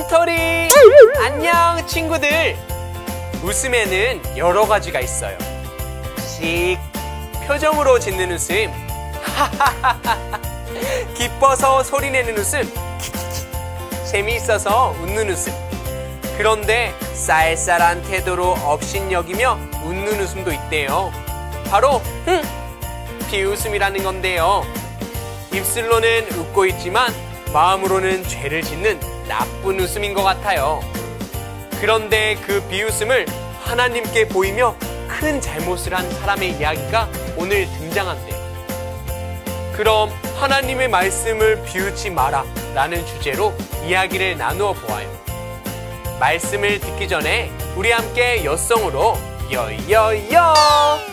햄토리! 안녕 친구들! 웃음에는 여러 가지가 있어요. 씩 표정으로 짓는 웃음, 기뻐서 소리내는 웃음, 재미있어서 웃는 웃음. 그런데 쌀쌀한 태도로 업신여기며 웃는 웃음도 있대요. 바로 비웃음이라는 건데요. 입술로는 웃고 있지만 마음으로는 죄를 짓는 나쁜 웃음인 것 같아요. 그런데 그 비웃음을 하나님께 보이며 큰 잘못을 한 사람의 이야기가 오늘 등장한대요. 그럼 하나님의 말씀을 비웃지 마라 라는 주제로 이야기를 나누어 보아요. 말씀을 듣기 전에 우리 함께 엿송으로 여여여!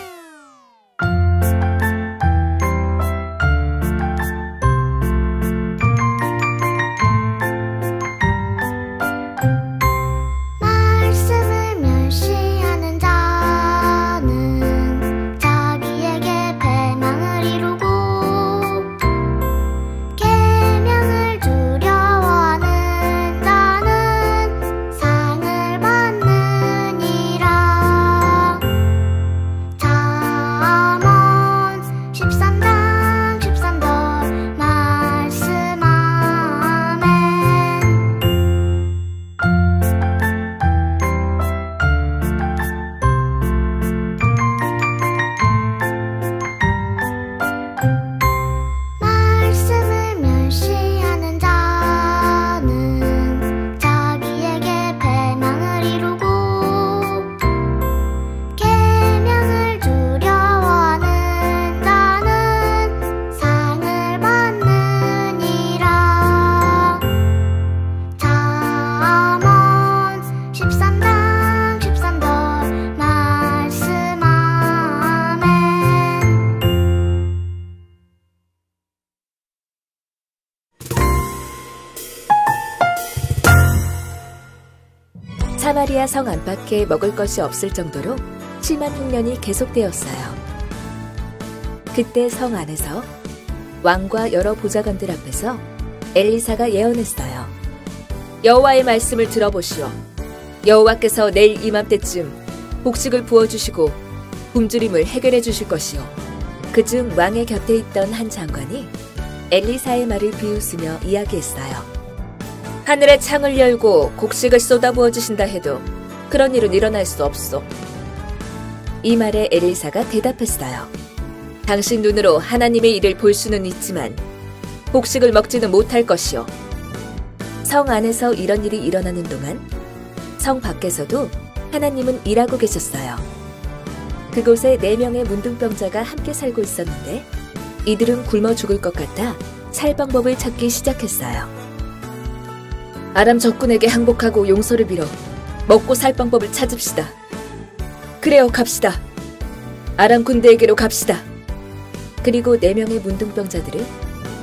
사마리아 성 안팎에 먹을 것이 없을 정도로 심한 흉년이 계속되었어요. 그때 성 안에서 왕과 여러 보좌관들 앞에서 엘리사가 예언했어요. 여호와의 말씀을 들어보시오. 여호와께서 내일 이맘때쯤 곡식을 부어주시고 굶주림을 해결해 주실 것이요. 그중 왕의 곁에 있던 한 장관이 엘리사의 말을 비웃으며 이야기했어요. 하늘의 창을 열고 곡식을 쏟아부어 주신다 해도 그런 일은 일어날 수 없소. 이 말에 엘리사가 대답했어요. 당신 눈으로 하나님의 일을 볼 수는 있지만 곡식을 먹지는 못할 것이요. 성 안에서 이런 일이 일어나는 동안 성 밖에서도 하나님은 일하고 계셨어요. 그곳에 4명의 문둥병자가 함께 살고 있었는데 이들은 굶어 죽을 것 같아 살 방법을 찾기 시작했어요. 아람 적군에게 항복하고 용서를 빌어 먹고 살 방법을 찾읍시다. 그래요, 갑시다. 아람 군대에게로 갑시다. 그리고 4명의 문둥병자들은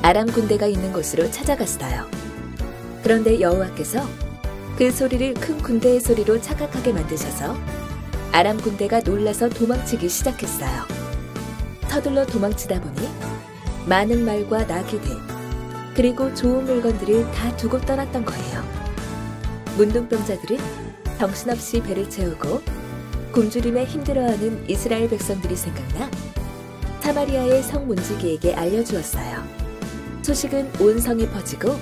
아람 군대가 있는 곳으로 찾아갔어요. 그런데 여호와께서 그 소리를 큰 군대의 소리로 착각하게 만드셔서 아람 군대가 놀라서 도망치기 시작했어요. 서둘러 도망치다 보니 많은 말과 나귀들 그리고 좋은 물건들을 다 두고 떠났던 거예요. 문둥병자들은 정신없이 배를 채우고 굶주림에 힘들어하는 이스라엘 백성들이 생각나 사마리아의 성 문지기에게 알려주었어요. 소식은 온 성에 퍼지고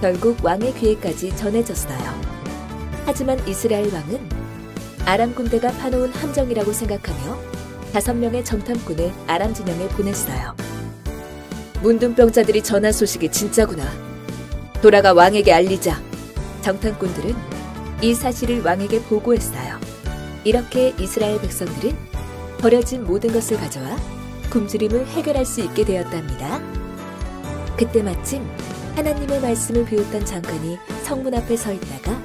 결국 왕의 귀에까지 전해졌어요. 하지만 이스라엘 왕은 아람 군대가 파놓은 함정이라고 생각하며 5명의 정탐꾼을 아람 진영에 보냈어요. 문둥병자들이 전한 소식이 진짜구나. 돌아가 왕에게 알리자. 정탐꾼들은 이 사실을 왕에게 보고했어요. 이렇게 이스라엘 백성들은 버려진 모든 것을 가져와 굶주림을 해결할 수 있게 되었답니다. 그때 마침 하나님의 말씀을 비웃던 장관이 성문 앞에 서 있다가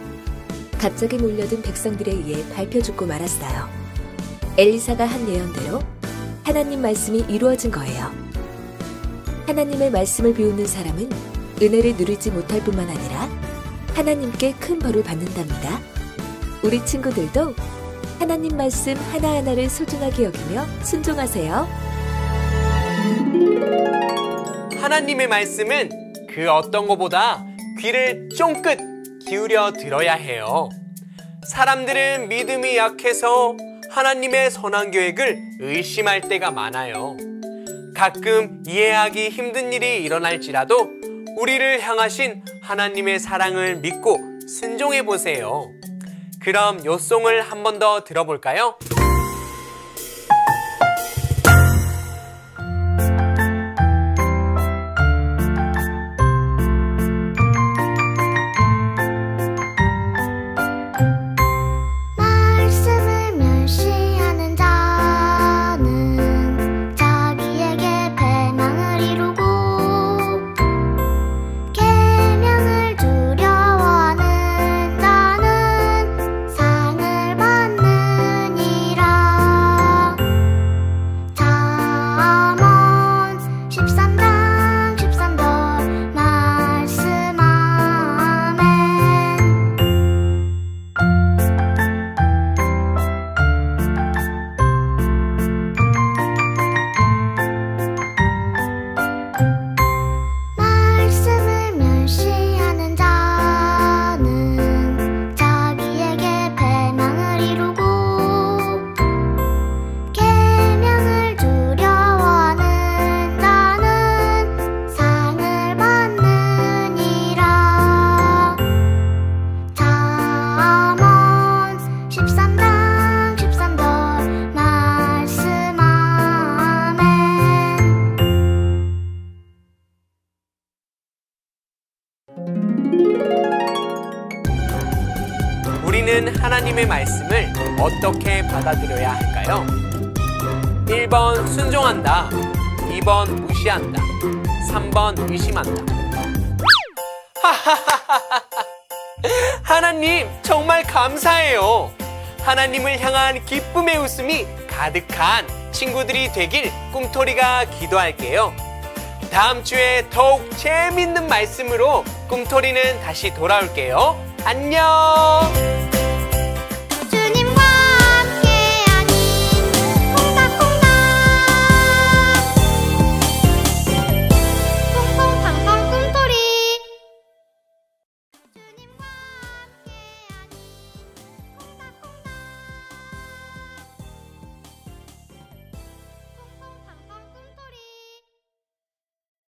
갑자기 몰려든 백성들에 의해 밟혀 죽고 말았어요. 엘리사가 한 예언대로 하나님 말씀이 이루어진 거예요. 하나님의 말씀을 비웃는 사람은 은혜를 누리지 못할 뿐만 아니라 하나님께 큰 벌을 받는답니다. 우리 친구들도 하나님 말씀 하나하나를 소중하게 여기며 순종하세요. 하나님의 말씀은 그 어떤 것보다 귀를 쫑긋 기울여 들어야 해요. 사람들은 믿음이 약해서 하나님의 선한 계획을 의심할 때가 많아요. 가끔 이해하기 힘든 일이 일어날지라도 우리를 향하신 하나님의 사랑을 믿고 순종해 보세요. 그럼 요 송을 한 번 더 들어볼까요? 우리는 하나님의 말씀을 어떻게 받아들여야 할까요? 1번 순종한다, 2번 무시한다, 3번 의심한다. 하나님 정말 감사해요. 하나님을 향한 기쁨의 웃음이 가득한 친구들이 되길 꿈토리가 기도할게요. 다음 주에 더욱 재밌는 말씀으로 꿈토리는 다시 돌아올게요. 안녕!